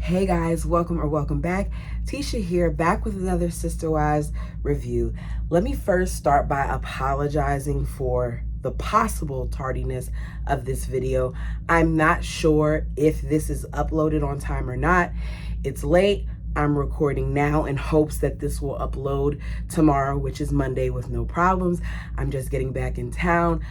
Hey guys, welcome back. Tisha here, back with another Sister Wives review. Let me first start by apologizing for the possible tardiness of this video. I'm not sure if this is uploaded on time or not. It's late. I'm recording now in hopes that this will upload tomorrow, which is Monday, with no problems. I'm just getting back in town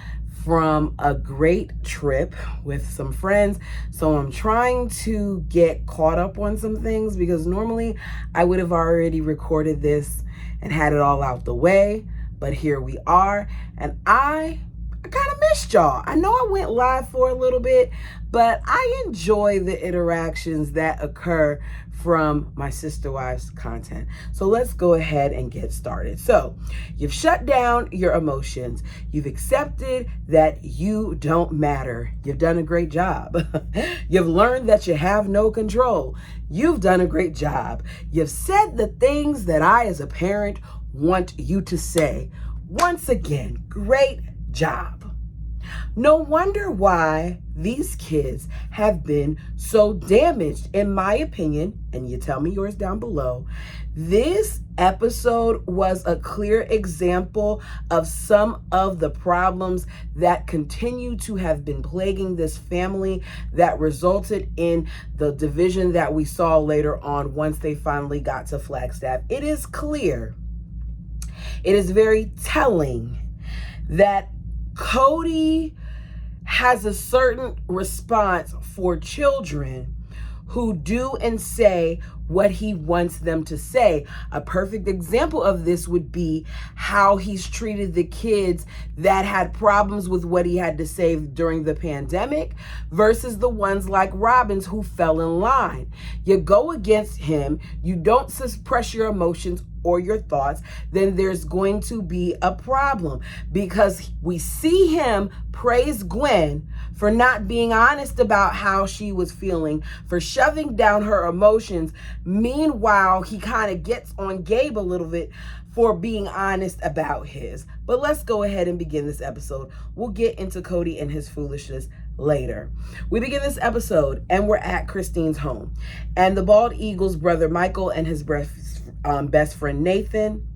from a great trip with some friends. So I'm trying to get caught up on some things because normally I would have already recorded this and had it all out the way. But here we are, and I kind of missed y'all. I know I went live for a little bit, but I enjoy the interactions that occur from my Sister Wives content. So let's go ahead and get started. So you've shut down your emotions. You've accepted that you don't matter. You've done a great job. You've learned that you have no control. You've done a great job. You've said the things that I, as a parent, want you to say. Once again, great job. No wonder why these kids have been so damaged, in my opinion, and you tell me yours down below. This episode was a clear example of some of the problems that continue to have been plaguing this family that resulted in the division that we saw later on once they finally got to Flagstaff. It is clear, it is very telling that Cody has a certain response for children who do and say what he wants them to say. A perfect example of this would be how he's treated the kids that had problems with what he had to say during the pandemic versus the ones like Robbins who fell in line. You go against him, you don't suppress your emotions or your thoughts, then there's going to be a problem, because we see him praise Gwen for not being honest about how she was feeling, for shoving down her emotions. Meanwhile, he kind of gets on Gabe a little bit for being honest about his. But let's go ahead and begin this episode. We'll get into Cody and his foolishness later. We begin this episode and we're at Christine's home, and the Bald Eagle's brother Michael and his best friend Nathan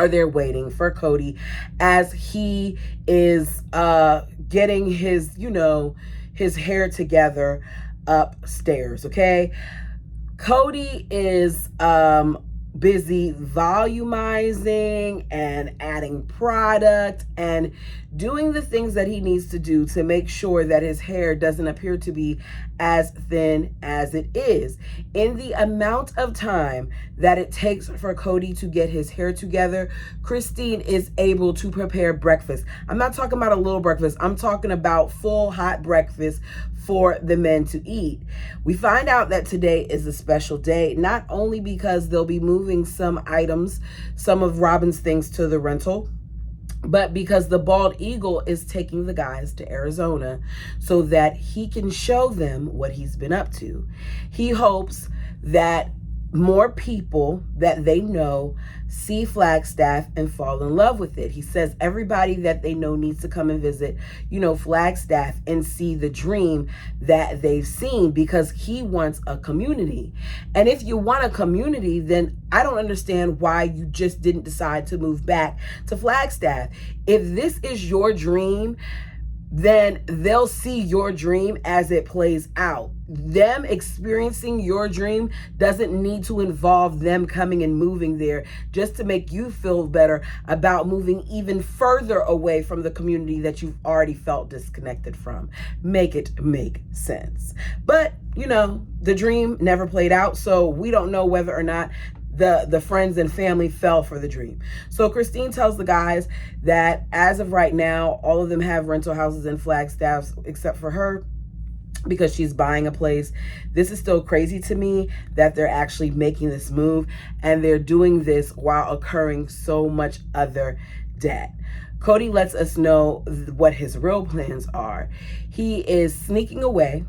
are there waiting for Cody as he is getting his, his hair together upstairs. Okay, Cody is busy volumizing and adding product and doing the things that he needs to do to make sure that his hair doesn't appear to be as thin as it is. In the amount of time that it takes for Cody to get his hair together, Christine is able to prepare breakfast. I'm not talking about a little breakfast. I'm talking about full hot breakfast for the men to eat. We find out that today is a special day, not only because they'll be moving some items, some of Robin's things, to the rental, but because the Bald Eagle is taking the guys to Arizona so that he can show them what he's been up to. He hopes that more people that they know see Flagstaff and fall in love with it. He says everybody that they know needs to come and visit, Flagstaff and see the dream that they've seen, because he wants a community. And if you want a community, then I don't understand why you just didn't decide to move back to Flagstaff. If this is your dream, then they'll see your dream as it plays out. Them experiencing your dream doesn't need to involve them coming and moving there just to make you feel better about moving even further away from the community that you've already felt disconnected from. Make it make sense. But, the dream never played out, so we don't know whether or not the friends and family fell for the dream. So Christine tells the guys that as of right now, all of them have rental houses in Flagstaff except for her, because she's buying a place. This is still crazy to me that they're actually making this move, and they're doing this while incurring so much other debt. Cody lets us know what his real plans are. He is sneaking away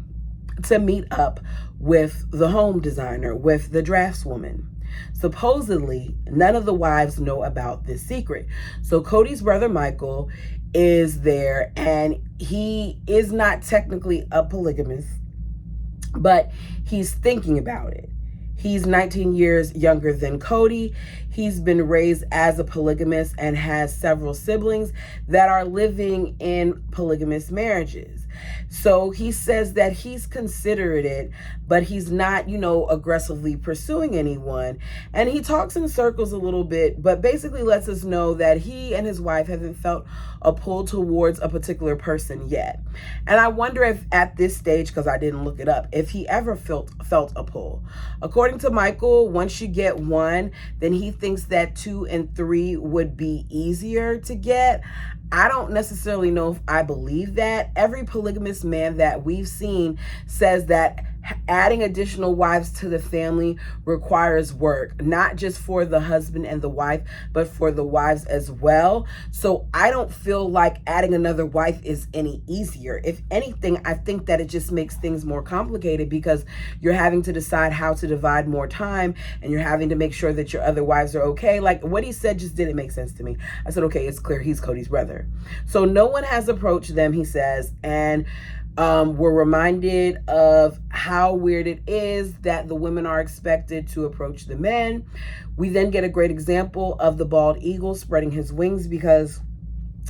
to meet up with the home designer, with the draftswoman. Supposedly, none of the wives know about this secret. So Cody's brother Michael is there, and he is not technically a polygamist, but he's thinking about it. He's 19 years younger than Cody. He's been raised as a polygamist and has several siblings that are living in polygamous marriages. So he says that he's considered it, but he's not, aggressively pursuing anyone. And he talks in circles a little bit, but basically lets us know that he and his wife haven't felt a pull towards a particular person yet. And I wonder if at this stage, because I didn't look it up, if he ever felt a pull. According to Michael, once you get one, then he thinks that 2 and 3 would be easier to get. I don't necessarily know if I believe that. Every polygamous man that we've seen says that adding additional wives to the family requires work, not just for the husband and the wife, but for the wives as well. So I don't feel like adding another wife is any easier. If anything, I think that it just makes things more complicated because you're having to decide how to divide more time and you're having to make sure that your other wives are okay. Like what he said just didn't make sense to me. I said, okay, it's clear he's Cody's brother. So no one has approached them, he says, and we're reminded of how weird it is that the women are expected to approach the men. We then get a great example of the bald eagle spreading his wings because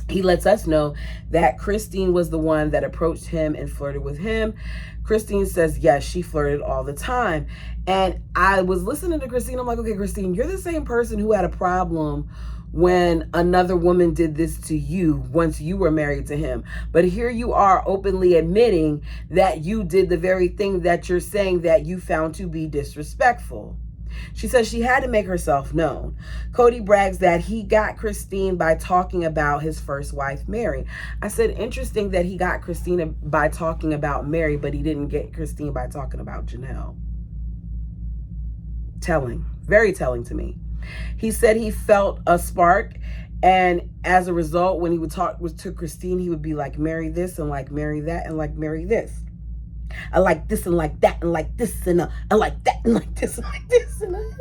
he lets us know that Christine was the one that approached him and flirted with him. Christine says, yes, she flirted all the time. And I was listening to Christine. I'm like, okay, Christine, you're the same person who had a problem when another woman did this to you once you were married to him. But here you are openly admitting that you did the very thing that you're saying that you found to be disrespectful. She says she had to make herself known. Cody brags that he got Christine by talking about his first wife, Mary. I said, interesting that he got Christina by talking about Mary, but he didn't get Christine by talking about Janelle. Telling, very telling to me. He said he felt a spark, and as a result, when he would talk to Christine, he would be like, marry this and like marry that and like marry this. I like this and like that and like this and I like that and like this and like this and I'm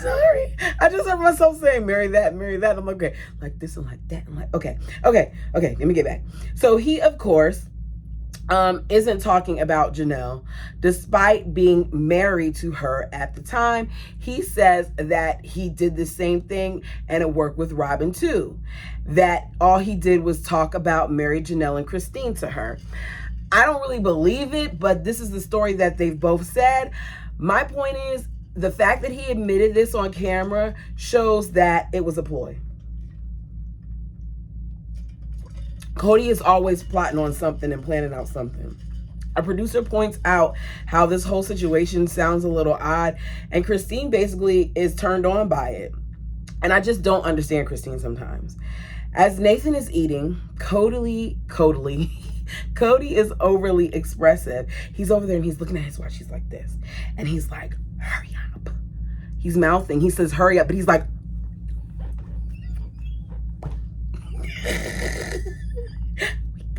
sorry. I just heard myself saying marry that, marry that. I'm like, okay, like this and like that and like okay. Let me get back. So he, of course, isn't talking about Janelle, despite being married to her at the time. He says that he did the same thing and it worked with Robin too. That all he did was talk about Mary, Janelle, and Christine to her. I don't really believe it, but this is the story that they've both said. My point is, the fact that he admitted this on camera shows that it was a ploy. Cody is always plotting on something and planning out something. A producer points out how this whole situation sounds a little odd, and Christine basically is turned on by it. And I just don't understand Christine sometimes. As Nathan is eating, Cody is overly expressive. He's over there and he's looking at his watch. He's like this. And he's like, hurry up. He's mouthing. He says, hurry up. But he's like,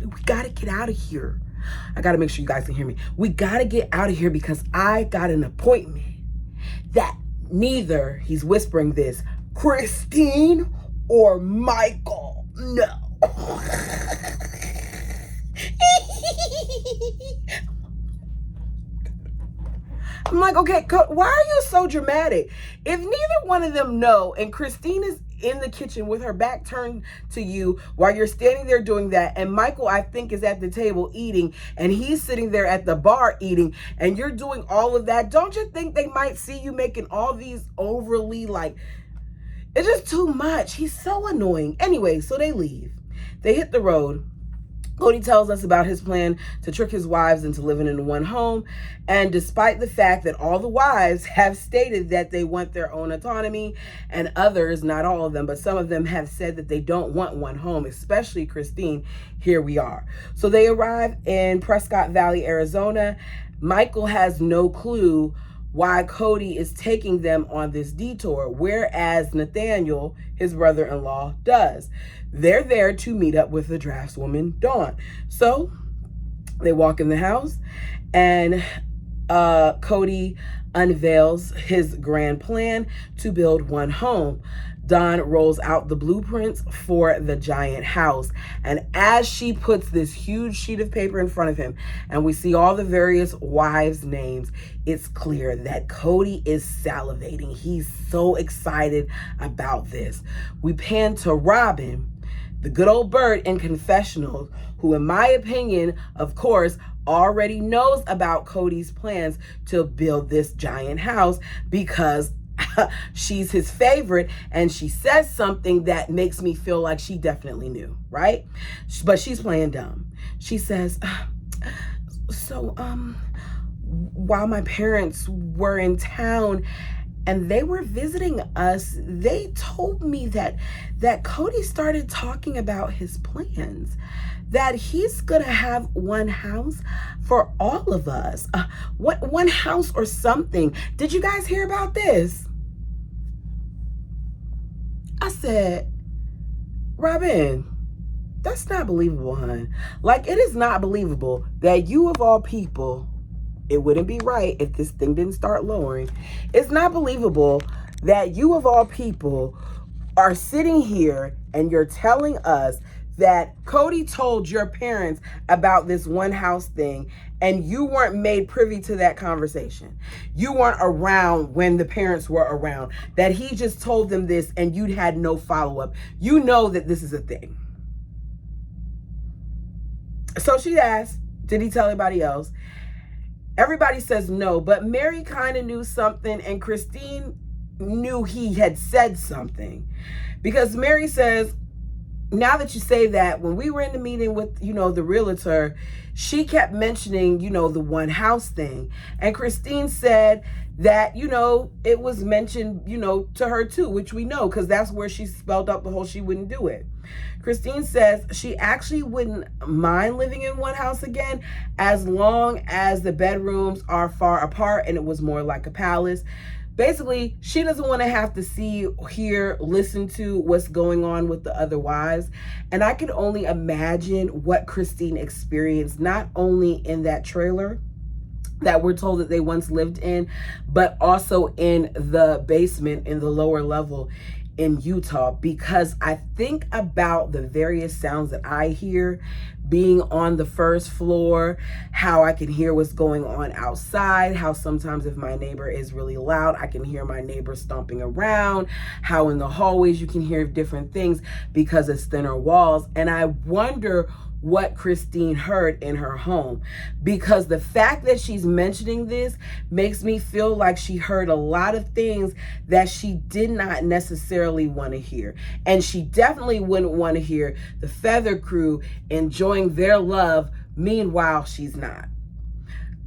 we gotta get out of here. I gotta make sure you guys can hear me. We gotta get out of here because I got an appointment that neither, he's whispering this, Christine or Michael. No. I'm like, okay, why are you so dramatic? If neither one of them know, and Christine is in the kitchen with her back turned to you while you're standing there doing that, and Michael, I think, is at the table eating, and he's sitting there at the bar eating, and you're doing all of that, don't you think they might see you making all these overly, like, it's just too much. He's so annoying. Anyway, so they leave. They hit the road. Cody tells us about his plan to trick his wives into living in one home. And despite the fact that all the wives have stated that they want their own autonomy, and others, not all of them, but some of them have said that they don't want one home, especially Christine, here we are. So they arrive in Prescott Valley, Arizona. Michael has no clue why Cody is taking them on this detour, whereas Nathaniel, his brother-in-law, does. They're there to meet up with the draftswoman, Dawn. So they walk in the house, and Cody unveils his grand plan to build one home. Dawn rolls out the blueprints for the giant house. And as she puts this huge sheet of paper in front of him, and we see all the various wives' names, it's clear that Cody is salivating. He's so excited about this. We pan to Robin, the good old bird in confessional, who, in my opinion, of course, already knows about Cody's plans to build this giant house because she's his favorite, and she says something that makes me feel like she definitely knew, right? But she's playing dumb. She says, so while my parents were in town and they were visiting us, they told me that Cody started talking about his plans, that he's gonna have one house for all of us. One house or something. Did you guys hear about this? I said, Robin, that's not believable, hon. Like, it is not believable that you, of all people, it wouldn't be right if this thing didn't start lowering. It's not believable that you, of all people, are sitting here and you're telling us that Cody told your parents about this one house thing and you weren't made privy to that conversation. You weren't around when the parents were around, that he just told them this and you had no follow-up. You know that this is a thing. So she asked, did he tell anybody else? Everybody says no, but Mary kind of knew something and Christine knew he had said something. Because Mary says, now that you say that, when we were in the meeting with, the realtor, she kept mentioning, the one house thing. And Christine said that, it was mentioned, to her too, which we know, because that's where she spelled out the whole she wouldn't do it. Christine says she actually wouldn't mind living in one house again as long as the bedrooms are far apart and it was more like a palace. Basically, she doesn't want to have to see, hear, listen to what's going on with the other wives. And I can only imagine what Christine experienced, not only in that trailer that we're told that they once lived in, but also in the basement in the lower level in Utah, because I think about the various sounds that I hear being on the first floor, how I can hear what's going on outside, how sometimes if my neighbor is really loud, I can hear my neighbor stomping around, how in the hallways you can hear different things because it's thinner walls. And I wonder what Christine heard in her home, because the fact that she's mentioning this makes me feel like she heard a lot of things that she did not necessarily want to hear. And she definitely wouldn't want to hear the Feather Crew enjoying their love. Meanwhile, she's not.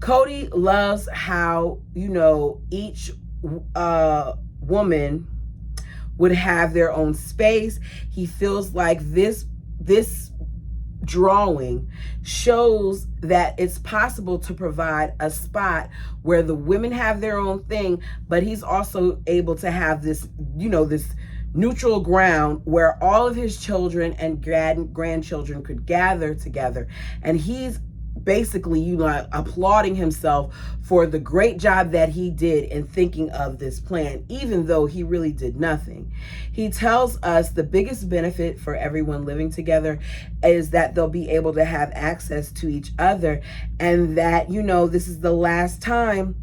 Cody loves how, each woman would have their own space. He feels like this drawing shows that it's possible to provide a spot where the women have their own thing, but he's also able to have this, this neutral ground where all of his children and grandchildren could gather together. And he's basically, applauding himself for the great job that he did in thinking of this plan, even though he really did nothing. He tells us the biggest benefit for everyone living together is that they'll be able to have access to each other, and that, this is the last time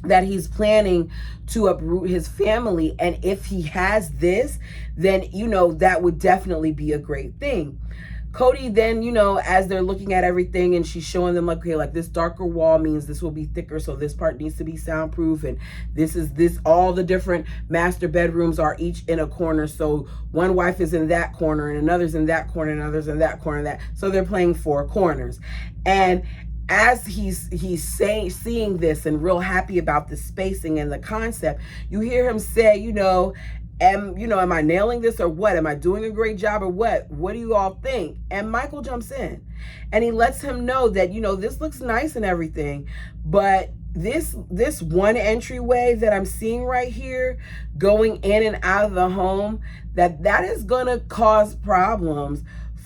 that he's planning to uproot his family. And if he has this, then, that would definitely be a great thing. Cody then, as they're looking at everything and she's showing them, like, okay, like this darker wall means this will be thicker, so this part needs to be soundproof, and all the different master bedrooms are each in a corner, so one wife is in that corner and another's in that corner and another's in that corner, that, so they're playing four corners. And as he's seeing this and real happy about the spacing and the concept, you hear him say, am I nailing this or what? Am I doing a great job or what? What do you all think? And Michael jumps in and he lets him know that, this looks nice and everything, but this one entryway that I'm seeing right here going in and out of the home, that is going to cause problems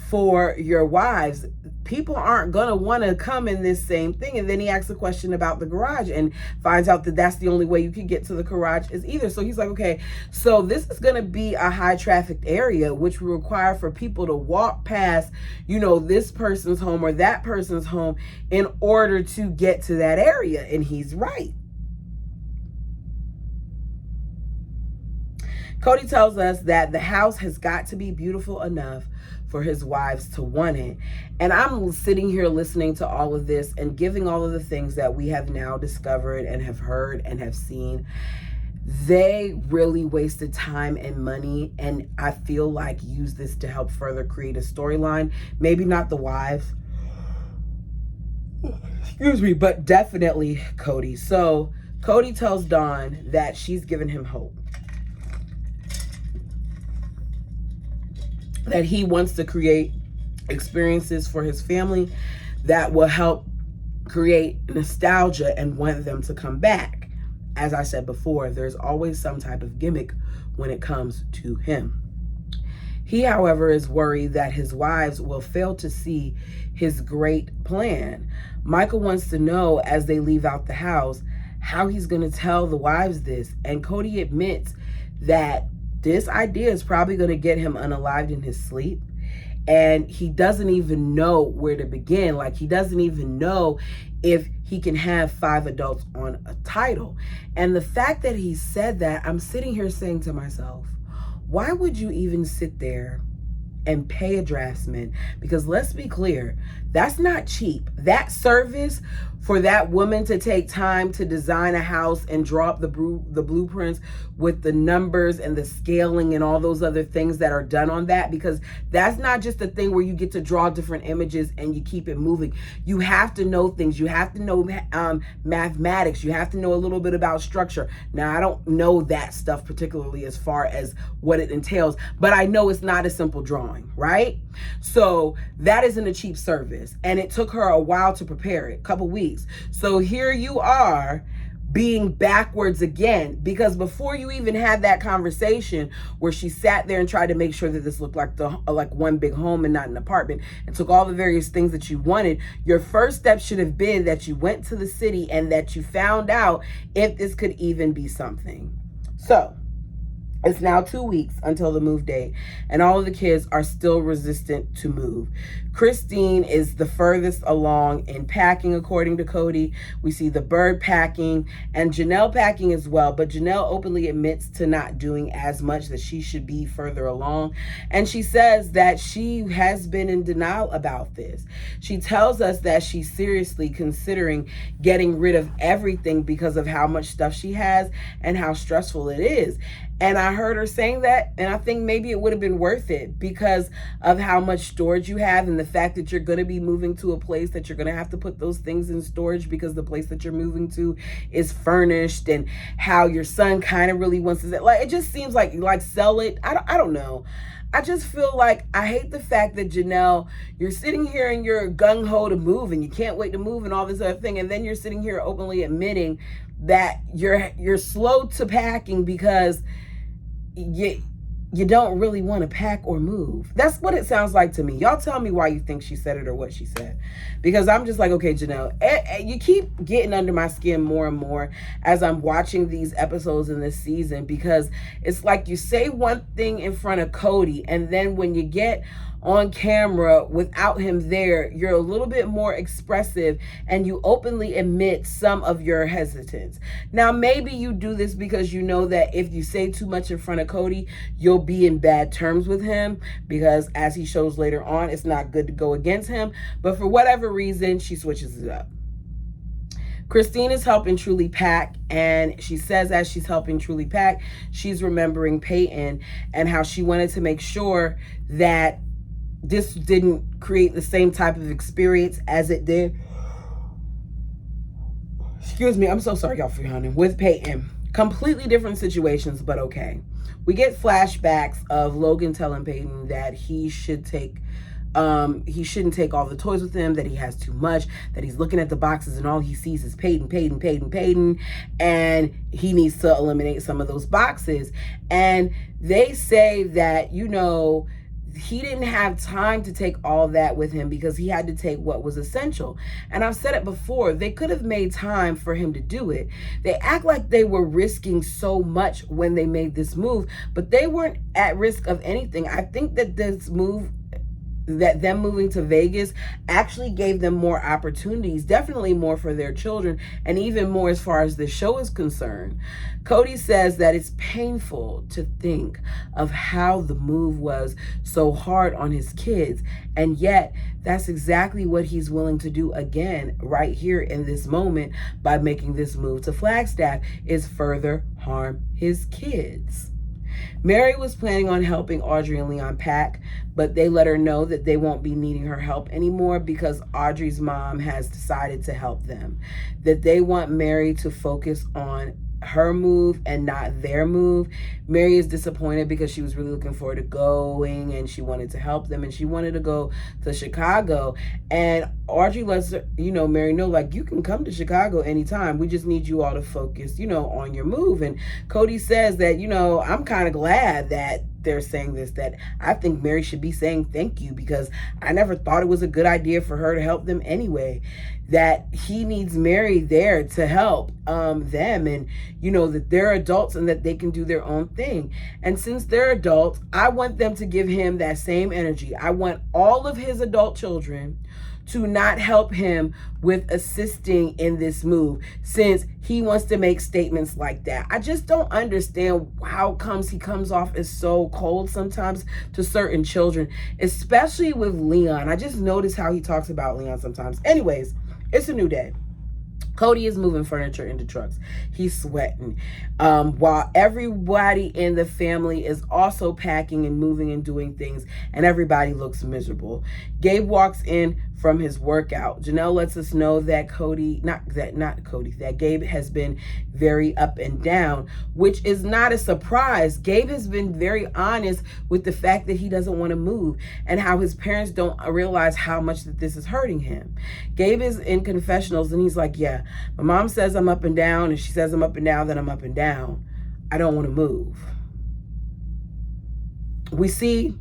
for your wives. People aren't going to want to come in this same thing. And then he asks a question about the garage and finds out that that's the only way you can get to the garage is either. So he's like, okay, so this is going to be a high trafficked area, which will require for people to walk past, you know, this person's home or that person's home in order to get to that area. And he's right. Cody tells us that the house has got to be beautiful enough for his wives to want it. And I'm sitting here listening to all of this and giving all of the things that we have now discovered and have heard and have seen. They really wasted time and money, and I feel like use this to help further create a storyline. Maybe not the wives, excuse me, but definitely Cody. So Cody tells Dawn that she's given him hope, that he wants to create experiences for his family that will help create nostalgia and want them to come back. As I said before, there's always some type of gimmick when it comes to him. He, however, is worried that his wives will fail to see his great plan. Michael wants to know, as they leave out the house, how he's going to tell the wives this. And Cody admits that this idea is probably going to get him unalived in his sleep. And he doesn't even know where to begin. Like, he doesn't even know if he can have 5 adults on a title. And the fact that he said that, I'm sitting here saying to myself, why would you even sit there and pay a draftsman? Because let's be clear, that's not cheap. That service for that woman to take time to design a house and draw up the blueprints with the numbers and the scaling and all those other things that are done on that, because that's not just a thing where you get to draw different images and you keep it moving. You have to know things. You have to know mathematics. You have to know a little bit about structure. Now, I don't know that stuff particularly as far as what it entails, but I know it's not a simple drawing, right? So that isn't a cheap service. And it took her a while to prepare it, a couple weeks. So here you are being backwards again, because before you even had that conversation where she sat there and tried to make sure that this looked like one big home and not an apartment, and took all the various things that you wanted, your first step should have been that you went to the city and that you found out if this could even be something. So it's now 2 weeks until the move date, and all of the kids are still resistant to move. Christine is the furthest along in packing, according to Cody. We see the bird packing and Janelle packing as well, but Janelle openly admits to not doing as much, that she should be further along. And she says that she has been in denial about this. She tells us that she's seriously considering getting rid of everything because of how much stuff she has and how stressful it is. And I heard her saying that, and I think maybe it would have been worth it because of how much storage you have and the fact that you're going to be moving to a place that you're going to have to put those things in storage because the place that you're moving to is furnished, and how your son kind of really wants to say, like, it just seems like sell it. I don't know. I just feel like, I hate the fact that Janelle, you're sitting here and you're gung-ho to move and you can't wait to move and all this other thing, and then you're sitting here openly admitting that you're slow to packing because you don't really want to pack or move. That's what it sounds like to me. Y'all tell me why you think she said it or what she said. Because I'm just like, okay, Janelle, you keep getting under my skin more and more as I'm watching these episodes in this season, because it's like you say one thing in front of Cody, and then when you get on camera without him there, you're a little bit more expressive and you openly admit some of your hesitance. Now, maybe you do this because you know that if you say too much in front of Cody, you'll be in bad terms with him, because as he shows later on, it's not good to go against him. But for whatever reason, she switches it up. Christine is helping Truly pack, and she says as she's helping Truly pack, she's remembering Peyton and how she wanted to make sure that this didn't create the same type of experience as it did. Excuse me, I'm so sorry y'all for yawning. With Peyton, completely different situations, but okay. We get flashbacks of Logan telling Peyton that he shouldn't take all the toys with him, that he has too much, that he's looking at the boxes and all he sees is Peyton, and he needs to eliminate some of those boxes. And they say that, he didn't have time to take all that with him because he had to take what was essential. And I've said it before, they could have made time for him to do it. They act like they were risking so much when they made this move, but they weren't at risk of anything. I think that this move, that them moving to Vegas, actually gave them more opportunities, definitely more for their children, and even more as far as the show is concerned. Cody says that it's painful to think of how the move was so hard on his kids, and yet that's exactly what he's willing to do again right here in this moment by making this move to Flagstaff, is further harm his kids. Mary was planning on helping Audrey and Leon pack, but they let her know that they won't be needing her help anymore because Audrey's mom has decided to help them, that they want Mary to focus on her move and not their move. Mary is disappointed because she was really looking forward to going and she wanted to help them and she wanted to go to Chicago. And Audrey lets her, Mary know, like, you can come to Chicago anytime. We just need you all to focus, on your move. And Cody says that, I'm kind of glad that they're saying this, that I think Mary should be saying thank you because I never thought it was a good idea for her to help them anyway, that he needs Mary there to help them, and that they're adults and that they can do their own thing. And since they're adults, I want them to give him that same energy. I want all of his adult children to not help him with assisting in this move, since he wants to make statements like that. I just don't understand how comes he comes off as so cold sometimes to certain children, especially with Leon. I just notice how he talks about Leon sometimes. Anyways, it's a new day. Cody is moving furniture into trucks. He's sweating. While everybody in the family is also packing and moving and doing things, and everybody looks miserable. Gabe walks in from his workout. Janelle lets us know that that Gabe has been very up and down, which is not a surprise. Gabe has been very honest with the fact that he doesn't want to move and how his parents don't realize how much that this is hurting him. Gabe is in confessionals and he's like, yeah, my mom says I'm up and down, and she says I'm up and down, then I'm up and down. I don't want to move. We see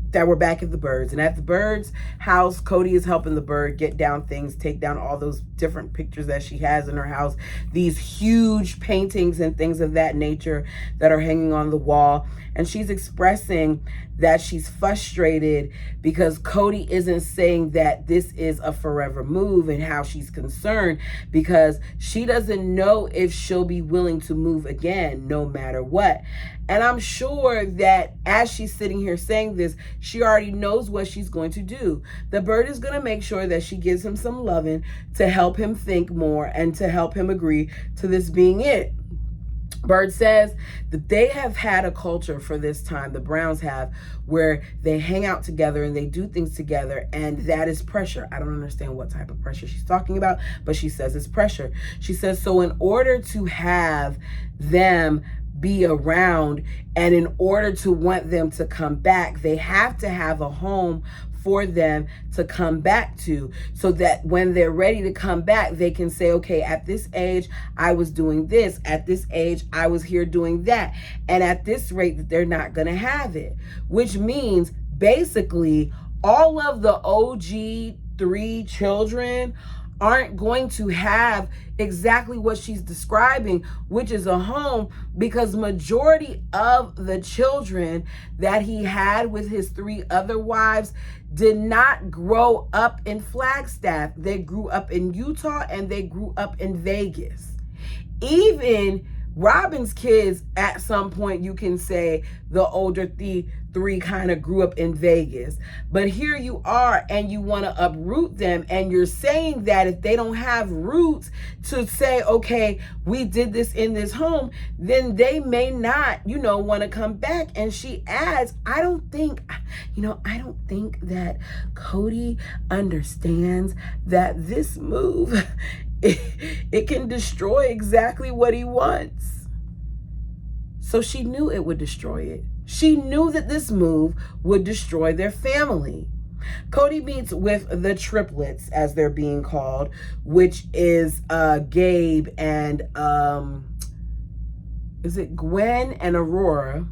that we're back at the Birds, and at the Birds house, Cody is helping the Bird get down things, take down all those different pictures that she has in her house, these huge paintings and things of that nature that are hanging on the wall. And she's expressing that she's frustrated because Cody isn't saying that this is a forever move, and how she's concerned because she doesn't know if she'll be willing to move again no matter what. And I'm sure that as she's sitting here saying this, she already knows what she's going to do. The Bird is going to make sure that she gives him some loving to help him think more and to help him agree to this being it. Bird says that they have had a culture for this time, the Browns have, where they hang out together and they do things together, and that is pressure. I don't understand what type of pressure she's talking about, but she says it's pressure. She says, so in order to have them be around and in order to want them to come back, they have to have a home for them to come back to, so that when they're ready to come back, they can say, okay, at this age, I was doing this. At this age, I was here doing that. And at this rate, that they're not going to have it, which means basically all of the OG 3 children aren't going to have exactly what she's describing, which is a home, because majority of the children that he had with his 3 other wives did not grow up in Flagstaff. They grew up in Utah and they grew up in Vegas. Even Robin's kids, at some point, you can say the older three kind of grew up in Vegas. But here you are and you want to uproot them, and you're saying that if they don't have roots to say, okay, we did this in this home, then they may not, want to come back. And she adds, I don't think that Cody understands that this move it can destroy exactly what he wants. So she knew it would destroy it. She knew that this move would destroy their family. Cody meets with the triplets, as they're being called, which is Gabe and is it Gwen and Aurora?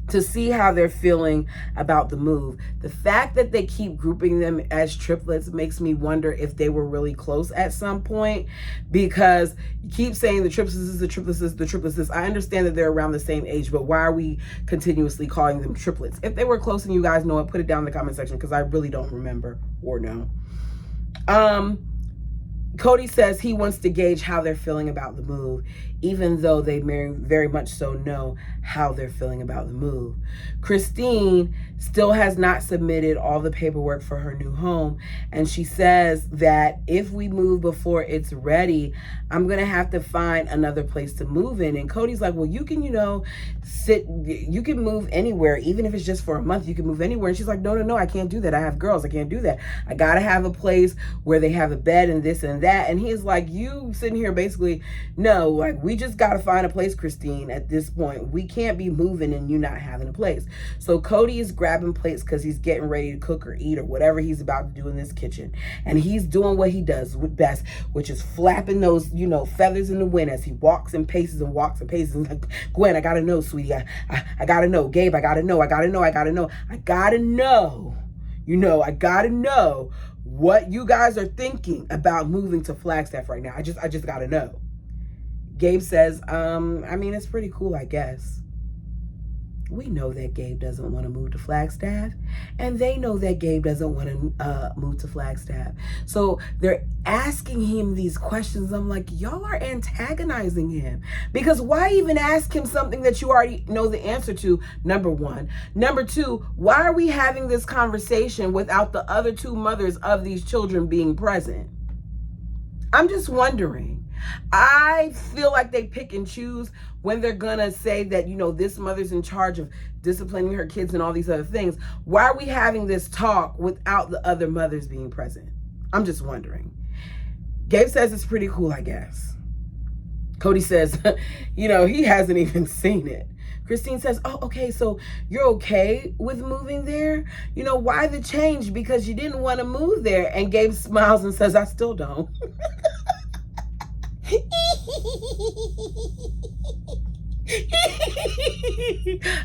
to see how they're feeling about the move. The fact that they keep grouping them as triplets makes me wonder if they were really close at some point, because you keep saying the triplets, the triplets, the triplets. I understand that they're around the same age, but why are we continuously calling them triplets? If they were close and you guys know it, put it down in the comment section, because I really don't remember or know. Cody says he wants to gauge how they're feeling about the move, even though they very much so know how they're feeling about the move. Christine still has not submitted all the paperwork for her new home, and she says that if we move before it's ready, I'm going to have to find another place to move in. And Cody's like, well, you can, you can move anywhere, even if it's just for a month, you can move anywhere. And she's like, no, I can't do that. I have girls. I can't do that. I got to have a place where they have a bed and this and that. And he's like, you sitting here basically, no, like, we just got to find a place, Christine, at this point. We can't be moving and you not having a place. So Cody is grabbing plates because he's getting ready to cook or eat or whatever he's about to do in this kitchen. And he's doing what he does best, which is flapping those, feathers in the wind as he walks and paces and walks and paces. And like, Gwen, I got to know, sweetie. I got to know. Gabe, I got to know. I got to know. I got to know. I got to know. I got to know what you guys are thinking about moving to Flagstaff right now. I just got to know. Gabe says, it's pretty cool, I guess. We know that Gabe doesn't want to move to Flagstaff, and they know that Gabe doesn't want to move to Flagstaff. So they're asking him these questions. I'm like, y'all are antagonizing him, because why even ask him something that you already know the answer to, number one. Number two, why are we having this conversation without the other two mothers of these children being present? I'm just wondering. I feel like they pick and choose when they're gonna say that, this mother's in charge of disciplining her kids and all these other things. Why are we having this talk without the other mothers being present? I'm just wondering. Gabe says it's pretty cool, I guess. Cody says, he hasn't even seen it. Christine says, oh, okay, so you're okay with moving there? Why the change? Because you didn't want to move there. And Gabe smiles and says, I still don't.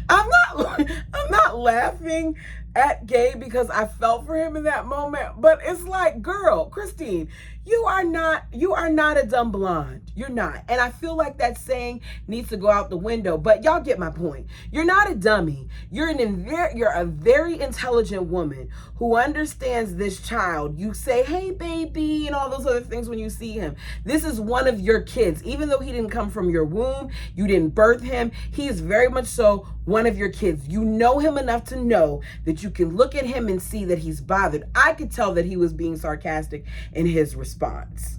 I'm not laughing at Gabe because I felt for him in that moment, but it's like, girl, Christine, you are not a dumb blonde. You're not. And I feel like that saying needs to go out the window, but y'all get my point. You're not a dummy. You're a very intelligent woman who understands this child. You say, hey, baby, and all those other things when you see him. This is one of your kids. Even though he didn't come from your womb, you didn't birth him, he is very much so one of your kids. You know him enough to know that you can look at him and see that he's bothered. I could tell that he was being sarcastic in his response.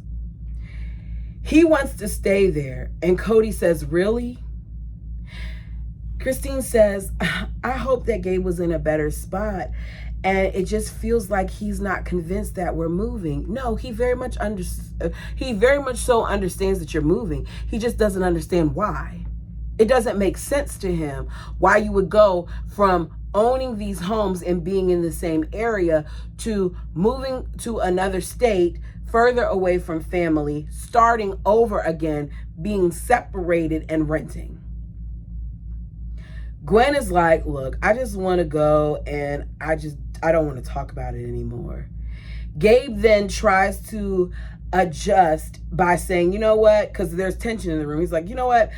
He wants to stay there. And Cody says, really? Christine says, I hope that Gabe was in a better spot. And it just feels like he's not convinced that we're moving. No, he very much so understands that you're moving. He just doesn't understand why. It doesn't make sense to him why you would go from owning these homes and being in the same area to moving to another state, further away from family, starting over again, being separated and renting. Gwen is like, look, I just want to go and I don't want to talk about it anymore. Gabe then tries to adjust by saying, you know what, because there's tension in the room. He's like, you know what,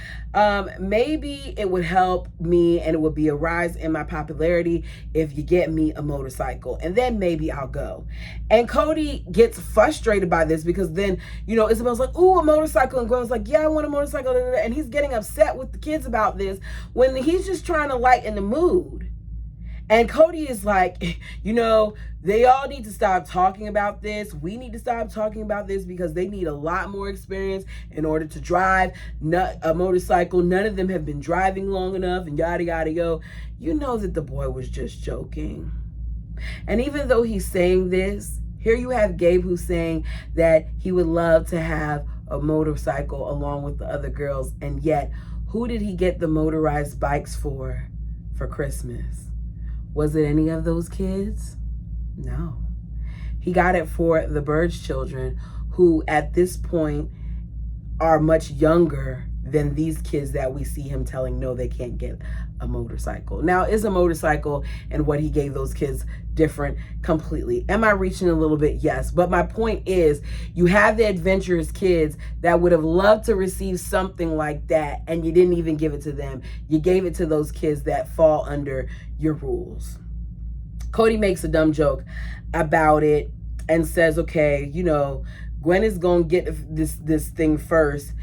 maybe it would help me and it would be a rise in my popularity if you get me a motorcycle, and then maybe I'll go. And Cody gets frustrated by this because then, Isabel's like, ooh, a motorcycle, and Gwen's like, yeah, I want a motorcycle, and he's getting upset with the kids about this when he's just trying to lighten the mood. And Cody is like, they all need to stop talking about this. We need to stop talking about this because they need a lot more experience in order to drive a motorcycle. None of them have been driving long enough and yada, yada, yo. You know that the boy was just joking. And even though he's saying this, here you have Gabe who's saying that he would love to have a motorcycle along with the other girls. And yet, who did he get the motorized bikes for Christmas? Was it any of those kids? No. He got it for the Bird's children, who at this point are much younger than these kids that we see him telling no, they can't get a motorcycle. Now, is a motorcycle and what he gave those kids different? Completely. Am I reaching a little bit? Yes. But my point is, you have the adventurous kids that would have loved to receive something like that, and you didn't even give it to them. You gave it to those kids that fall under your rules. Cody makes a dumb joke about it and says, okay, Gwen is going to get this thing first,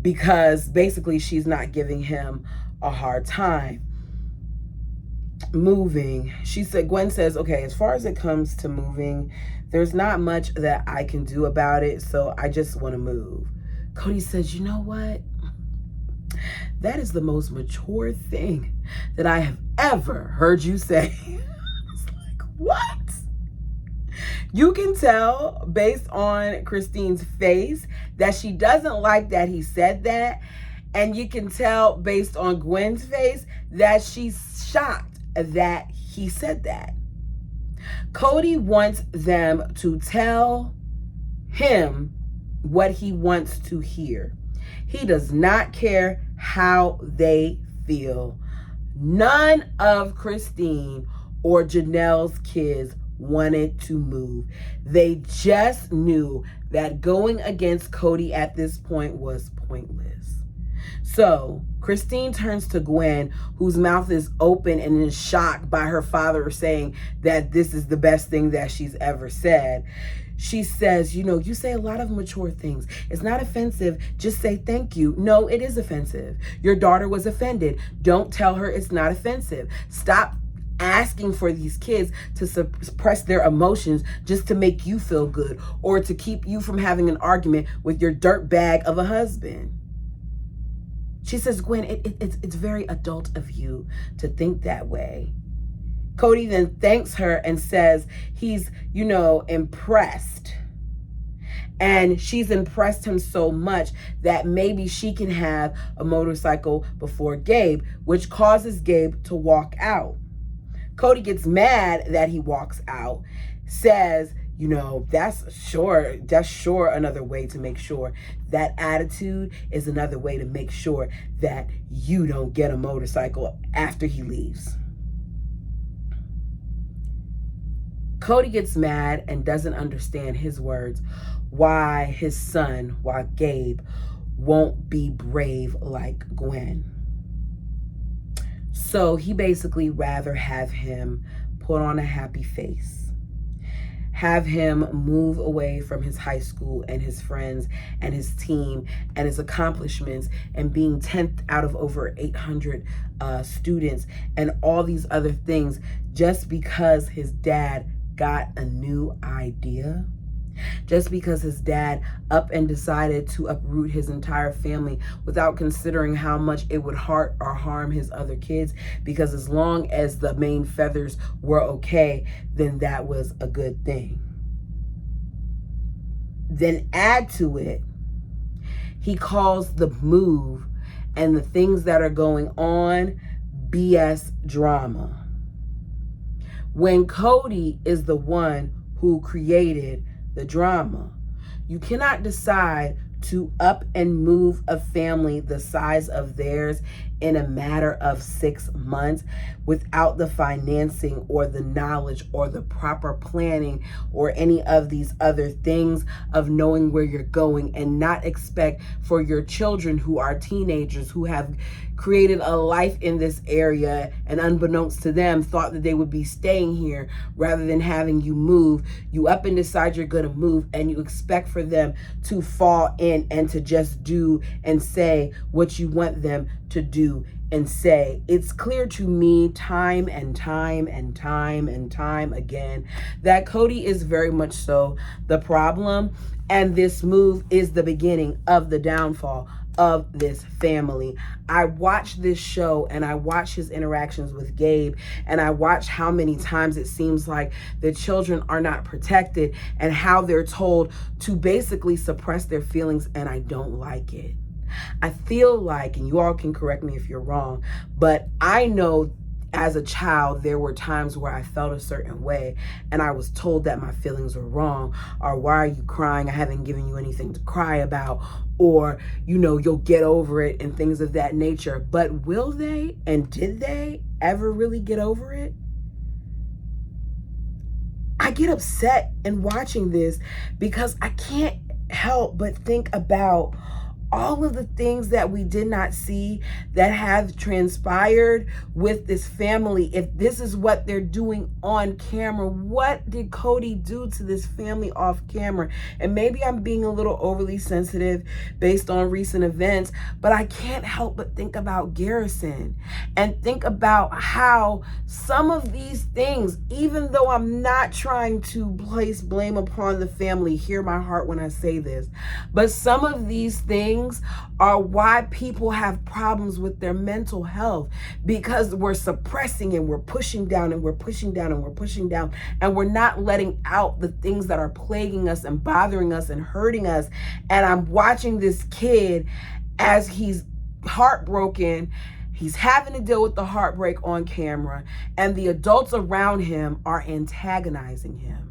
because basically she's not giving him a hard time moving. Gwen says, okay, as far as it comes to moving, there's not much that I can do about it, so I just want to move. Cody says, you know what? That is the most mature thing that I have ever heard you say. It's like, what? You can tell based on Christine's face that she doesn't like that he said that. And you can tell based on Gwen's face that she's shocked that he said that. Cody wants them to tell him what he wants to hear. He does not care how they feel. None of Christine or Janelle's kids wanted to move. They just knew that going against Cody at this point was pointless. So Christine turns to Gwen, whose mouth is open and in shock by her father saying that this is the best thing that she's ever said. She says, you say a lot of mature things. It's not offensive. Just say thank you. No, it is offensive. Your daughter was offended. Don't tell her it's not offensive. Stop asking for these kids to suppress their emotions just to make you feel good or to keep you from having an argument with your dirt bag of a husband. She says, Gwen, it's very adult of you to think that way. Cody then thanks her and says he's, impressed. And she's impressed him so much that maybe she can have a motorcycle before Gabe, which causes Gabe to walk out. Cody gets mad that he walks out, says, that's sure another way to make sure. That attitude is another way to make sure that you don't get a motorcycle after he leaves. Cody gets mad and doesn't understand his words, why Gabe won't be brave like Gwen. So he basically rather have him put on a happy face, have him move away from his high school and his friends and his team and his accomplishments and being 10th out of over 800 students and all these other things just because his dad got a new idea. Just because his dad up and decided to uproot his entire family without considering how much it would hurt or harm his other kids, because as long as the main feathers were okay, then that was a good thing. Then add to it, he calls the move and the things that are going on BS drama, when Cody is the one who created the drama. You cannot decide to up and move a family the size of theirs in a matter of 6 months without the financing or the knowledge or the proper planning or any of these other things of knowing where you're going, and not expect for your children who are teenagers who have created a life in this area and unbeknownst to them thought that they would be staying here rather than having you move. You up and decide you're going to move, and you expect for them to fall in and to just do and say what you want them to do and say. It's clear to me time and time and time and time again that Cody is very much so the problem, and this move is the beginning of the downfall of this family. I watch this show and I watch his interactions with Gabe, and I watch how many times it seems like the children are not protected and how they're told to basically suppress their feelings, and I don't like it. I feel like, and you all can correct me if you're wrong, but I know as a child, there were times where I felt a certain way and I was told that my feelings were wrong, or why are you crying? I haven't given you anything to cry about, or, you'll get over it and things of that nature. But will they, and did they ever really get over it? I get upset in watching this because I can't help but think about all of the things that we did not see that have transpired with this family. If this is what they're doing on camera, what did Cody do to this family off camera? And maybe I'm being a little overly sensitive based on recent events, but I can't help but think about Garrison and think about how some of these things, even though I'm not trying to place blame upon the family, hear my heart when I say this, but some of these things are why people have problems with their mental health, because we're suppressing and we're pushing down and we're pushing down and we're pushing down, and we're not letting out the things that are plaguing us and bothering us and hurting us. And I'm watching this kid as he's heartbroken. He's having to deal with the heartbreak on camera, and the adults around him are antagonizing him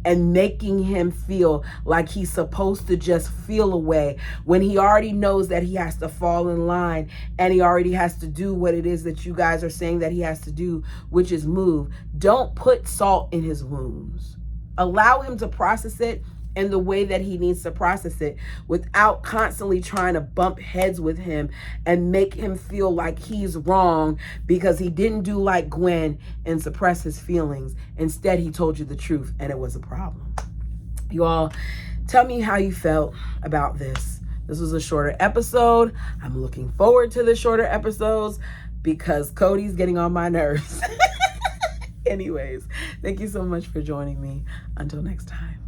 and making him feel like he's supposed to just feel away when he already knows that he has to fall in line and he already has to do what it is that you guys are saying that he has to do, which is move. Don't put salt in his wounds. Allow him to process it in the way that he needs to process it, without constantly trying to bump heads with him and make him feel like he's wrong because he didn't do like Gwen and suppress his feelings. Instead, he told you the truth and it was a problem. You all, tell me how you felt about this. This was a shorter episode. I'm looking forward to the shorter episodes because Cody's getting on my nerves. Anyways, thank you so much for joining me. Until next time.